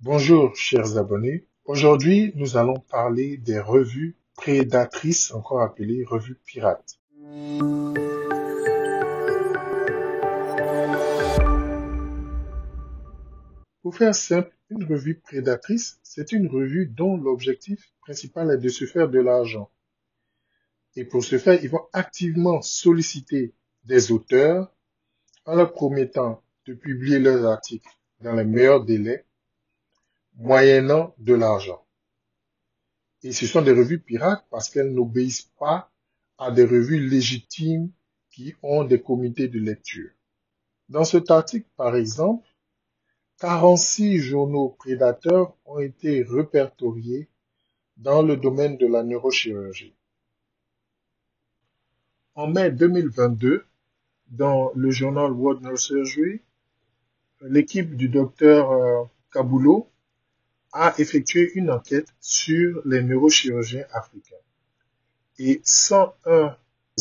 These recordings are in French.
Bonjour chers abonnés, aujourd'hui nous allons parler des revues prédatrices, encore appelées revues pirates. Pour faire simple, une revue prédatrice, c'est une revue dont l'objectif principal est de se faire de l'argent. Et pour ce faire, ils vont activement solliciter des auteurs en leur promettant de publier leurs articles dans les meilleurs délais, moyennant de l'argent. Et ce sont des revues pirates parce qu'elles n'obéissent pas à des revues légitimes qui ont des comités de lecture. Dans cet article, par exemple, 46 journaux prédateurs ont été répertoriés dans le domaine de la neurochirurgie. En mai 2022, dans le journal World Neurosurgery, l'équipe du docteur Kabulo a effectué une enquête sur les neurochirurgiens africains. Et 101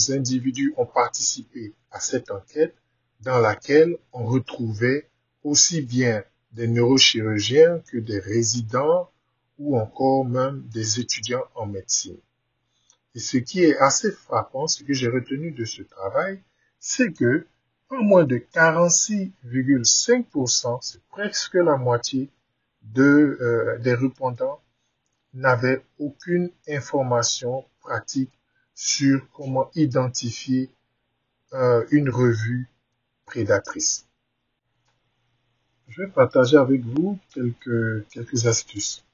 individus ont participé à cette enquête dans laquelle on retrouvait aussi bien des neurochirurgiens que des résidents ou encore même des étudiants en médecine. Et ce qui est assez frappant, ce que j'ai retenu de ce travail, c'est que pas moins de 46,5%, c'est presque la moitié des répondants, n'avaient aucune information pratique sur comment identifier une revue prédatrice. Je vais partager avec vous quelques astuces.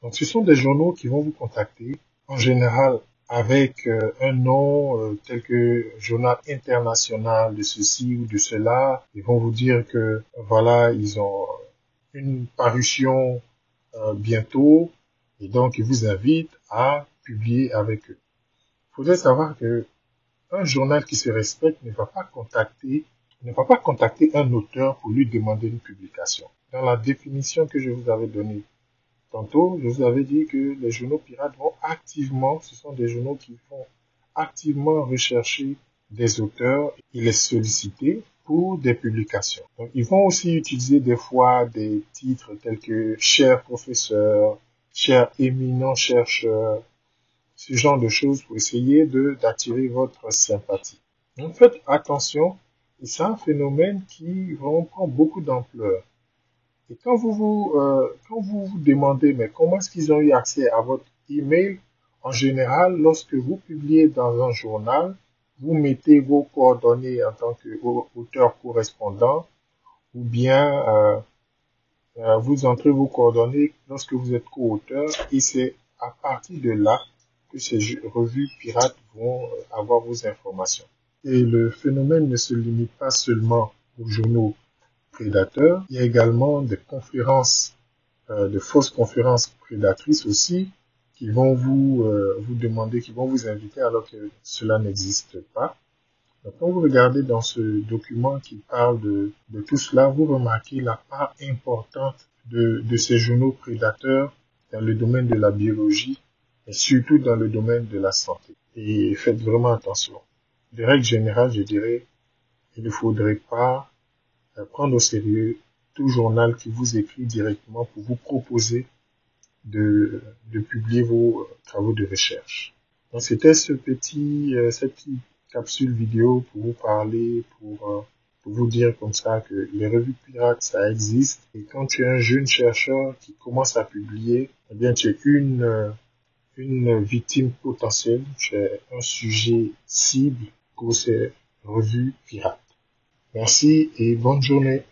Donc, ce sont des journaux qui vont vous contacter, en général avec un nom tel que Journal international de ceci ou de cela. Ils vont vous dire que voilà, ils ont une parution bientôt et donc ils vous invitent à publier avec eux. Il faudrait savoir que un journal qui se respecte ne va pas contacter un auteur pour lui demander une publication. Dans la définition que je vous avais donnée tantôt, je vous avais dit que les journaux pirates vont activement, ce sont des journaux qui vont activement rechercher des auteurs et les solliciter pour des publications. Donc, ils vont aussi utiliser des fois des titres tels que cher professeur, cher éminent chercheur, ce genre de choses pour essayer d'attirer votre sympathie. Donc faites attention, et c'est un phénomène qui vraiment prend beaucoup d'ampleur. Et quand vous vous demandez, mais comment est-ce qu'ils ont eu accès à votre email, en général, lorsque vous publiez dans un journal, vous mettez vos coordonnées en tant qu'auteur correspondant, ou bien vous entrez vos coordonnées lorsque vous êtes co-auteur, et c'est à partir de là que ces revues pirates vont avoir vos informations. Et le phénomène ne se limite pas seulement aux journaux prédateurs, il y a également des conférences, de fausses conférences prédatrices aussi, qui vont vous demander, qui vont vous inviter alors que cela n'existe pas. Donc, quand vous regardez dans ce document qui parle de tout cela, vous remarquez la part importante de ces journaux prédateurs dans le domaine de la biologie et surtout dans le domaine de la santé. Et faites vraiment attention. De règle générale, je dirais, il ne faudrait pas prendre au sérieux tout journal qui vous écrit directement pour vous proposer de publier vos travaux de recherche. Donc c'était cette petite capsule vidéo pour vous parler, pour vous dire comme ça que les revues pirates, ça existe. Et quand tu es un jeune chercheur qui commence à publier, eh bien tu es une victime potentielle, tu es un sujet cible pour ces revues pirates. Merci et bonne journée.